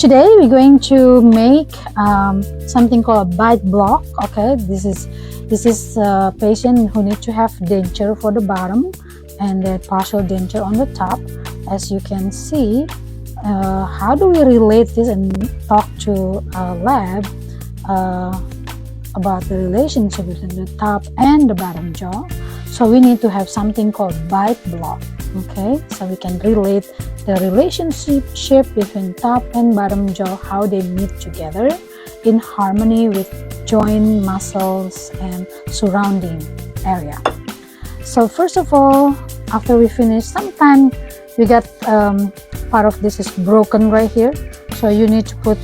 Today we're going to make something called a bite block. Okay, this is a patient who need to have denture for the bottom and then partial denture on the top. As you can see, how do we relate this and talk to a lab about the relationship between the top and the bottom jaw? So we need to have something called bite block. Okay, so we can relate the relationship between top and bottom jaw, how they meet together in harmony with joint, muscles, and surrounding area. So first of all, after we finish, sometimes we got part of this is broken right here, so you need to put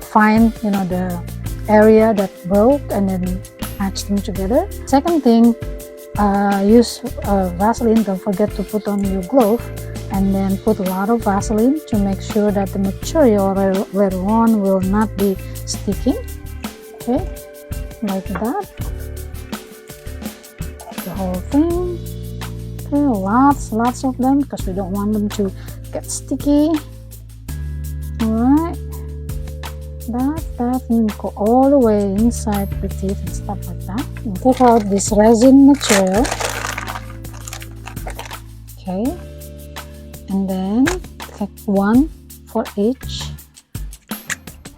find the area that broke and then match them together. Second thing, use Vaseline. Don't forget to put on your glove, and then put a lot of Vaseline to make sure that the material later on will not be sticking. Okay, like that, the whole thing. Okay, lots of them because we don't want them to get sticky. Alright, that and go all the way inside the teeth and stuff like that. And take out this resin material. Okay, and then take one for each.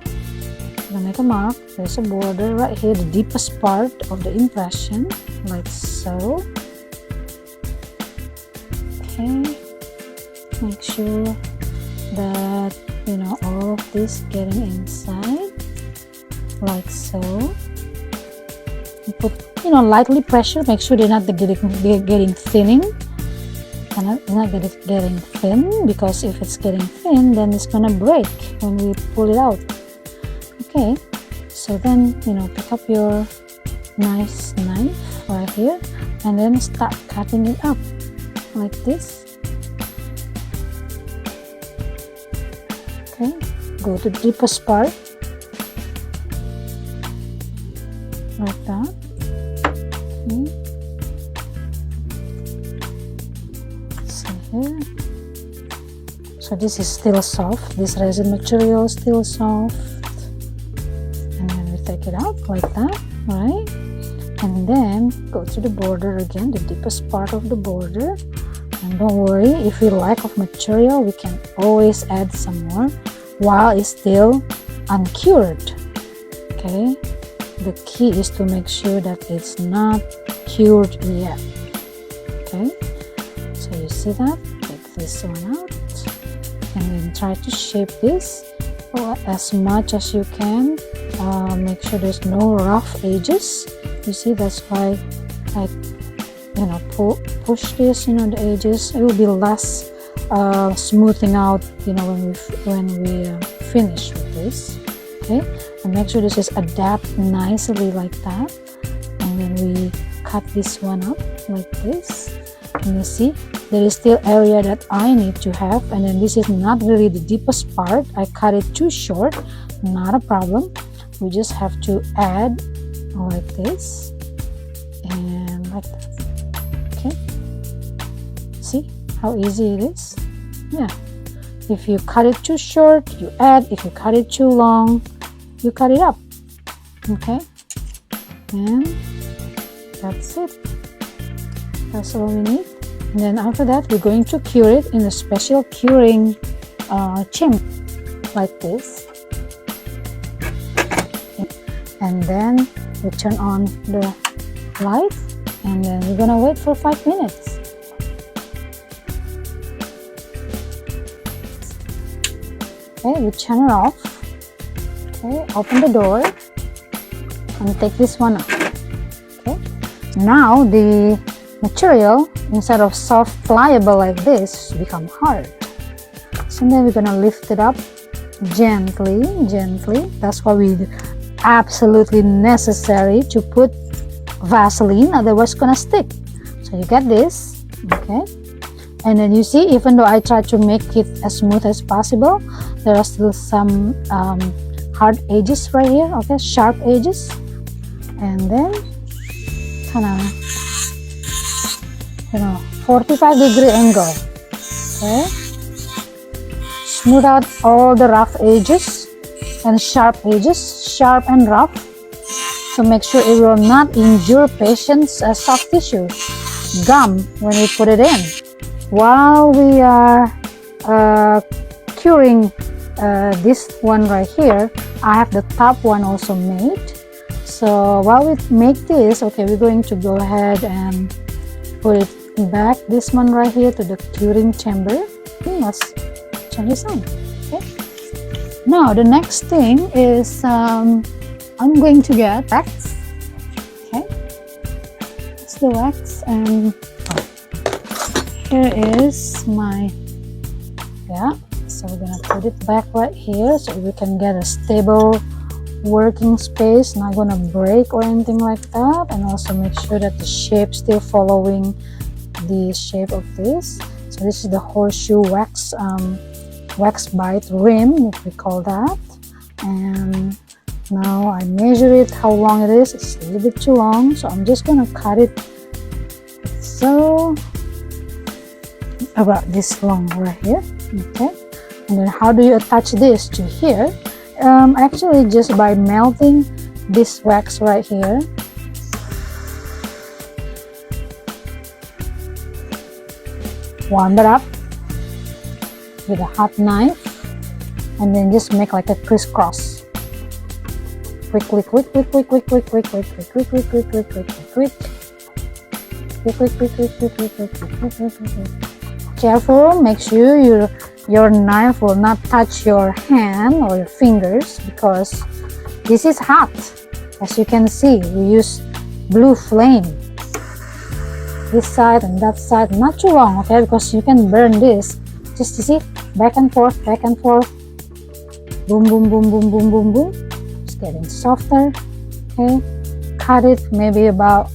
I'm gonna make a mark. There's a border right here, the deepest part of the impression, like so. Okay, make sure that all of this getting inside, like so. And put lightly pressure. Make sure they're not getting thinning. Not getting thin, because if it's getting thin, then it's gonna break when we pull it out. Okay, so then pick up your nice knife right here and then start cutting it up like this. Okay, go to the deepest part like that. Okay. Here. So this is still soft, this resin material is still soft, and then we take it out like that, right? And then go to the border again, the deepest part of the border, and don't worry, if we lack of material, we can always add some more while it's still uncured. Okay, the key is to make sure that it's not cured yet. Okay, so you see that? Take this one out and then try to shape this as much as you can. Make sure there's no rough edges. You see, that's why I push this, the edges. It will be less smoothing out when we finish with this. Okay, and make sure this is adapt nicely like that, and then we cut this one up like this. And you see, there is still area that I need to have, and then this is not really the deepest part. I cut it too short, not a problem. We just have to add like this and like that. Okay, see how easy it is? Yeah, if you cut it too short, you add. If you cut it too long, you cut it up. Okay, and that's it. That's all we need. And then after that, we're going to cure it in a special curing chimp like this. And then we turn on the light, and then we're gonna wait for 5 minutes. Okay, we turn it off. Okay, open the door and take this one out. Okay, now the material, instead of soft pliable like this, become hard. So then we're gonna lift it up gently. That's why we absolutely necessary to put Vaseline, otherwise it's gonna stick. So you get this. Okay, and then you see, even though I try to make it as smooth as possible, there are still some hard edges right here. Okay, sharp edges, and then kind of 45-degree angle. Okay, smooth out all the rough edges and sharp and rough. So make sure it will not injure patient's soft tissue, gum, when we put it in. While we are curing this one right here, I have the top one also made. So while we make this, okay, we're going to go ahead and put it back, this one right here, to the curing chamber. Let's turn this on. Okay. Now the next thing is I'm going to get wax. Okay, it's the wax, and here is my, so we're gonna put it back right here so we can get a stable working space, not gonna break or anything like that, and also make sure that the shape still following the shape of this. So this is the horseshoe wax, wax bite rim, if we call that. And now I measure it, how long it is. It's a little bit too long, so I'm just gonna cut it so about this long right here. Okay, and then how do you attach this to here? Actually just by melting this wax right here. Warm it up with a hot knife, and then just make like a crisscross. Quickly, quick, quick, quick, quick, quick, quick, quick, quick, quick, quick, quick, quick, quick, quick, quick. Careful, make sure your knife will not touch your hand or your fingers, because this is hot. As you can see, we use blue flame. This side and that side, not too long, okay, because you can burn this. Just, you see, back and forth, boom, boom, boom, boom, boom, boom, boom. It's getting softer. Okay, cut it maybe about,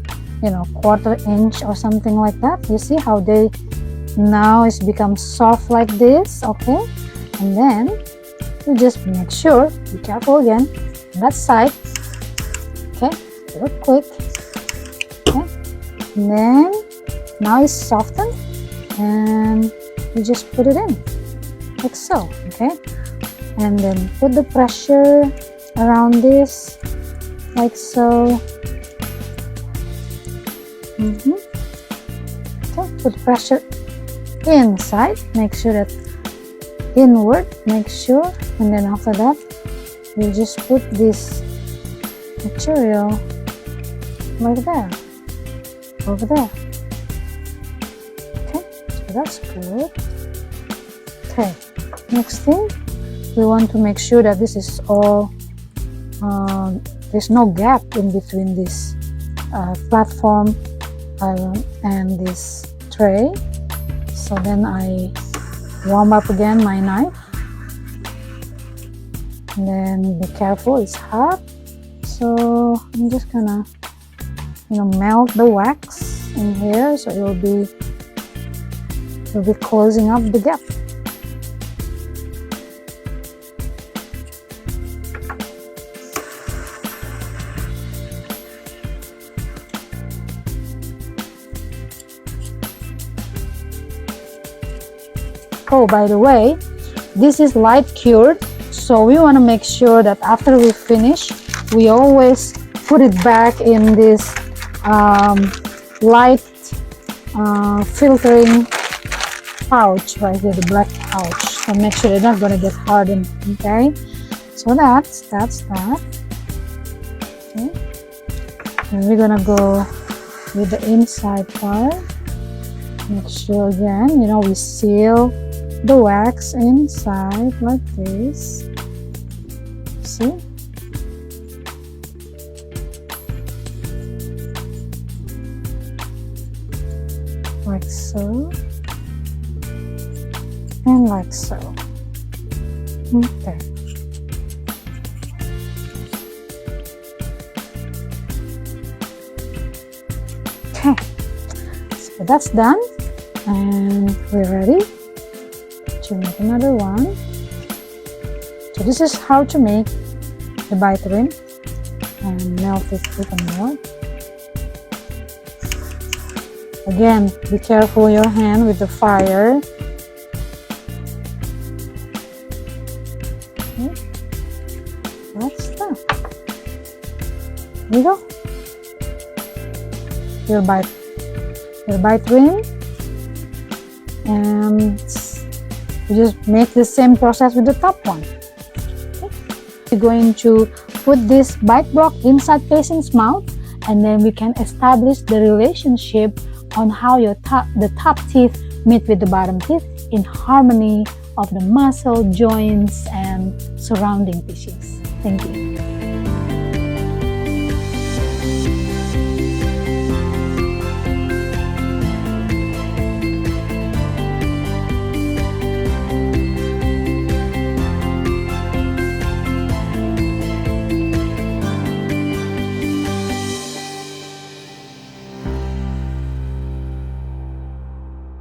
quarter inch or something like that. You see how they now it's become soft like this. Okay, and then you just make sure, be careful again, that side. Okay, real quick. Okay, and then now it's softened, and you just put it in like so. Okay, and then put the pressure around this like so. Okay, put pressure inside, make sure that inward, make sure, and then after that you just put this material like that over there. Okay, so that's good. Okay, next thing, we want to make sure that this is all there's no gap in between this platform and this tray. So then I warm up again my knife, and then be careful, it's hot. So I'm just gonna melt the wax in here, so it will be closing up the gap. Oh, by the way, this is light cured, so we want to make sure that after we finish, we always put it back in this light filtering pouch right here, the black pouch. So make sure they're not going to get hardened. Okay, so that's that. Okay, and we're gonna go with the inside part. Make sure again, we seal the wax inside like this. See? Like so. And like so. Okay. Okay. So that's done. And we're ready to make another one. So this is how to make the bite rim, and melt it even more. Again, be careful your hand with the fire. Okay. That's that. Here you go. Your bite rim, and you just make the same process with the top one. Okay. We're going to put this bite block inside patient's mouth, and then we can establish the relationship on how the top teeth meet with the bottom teeth in harmony of the muscle, joints, and surrounding tissues. Thank you.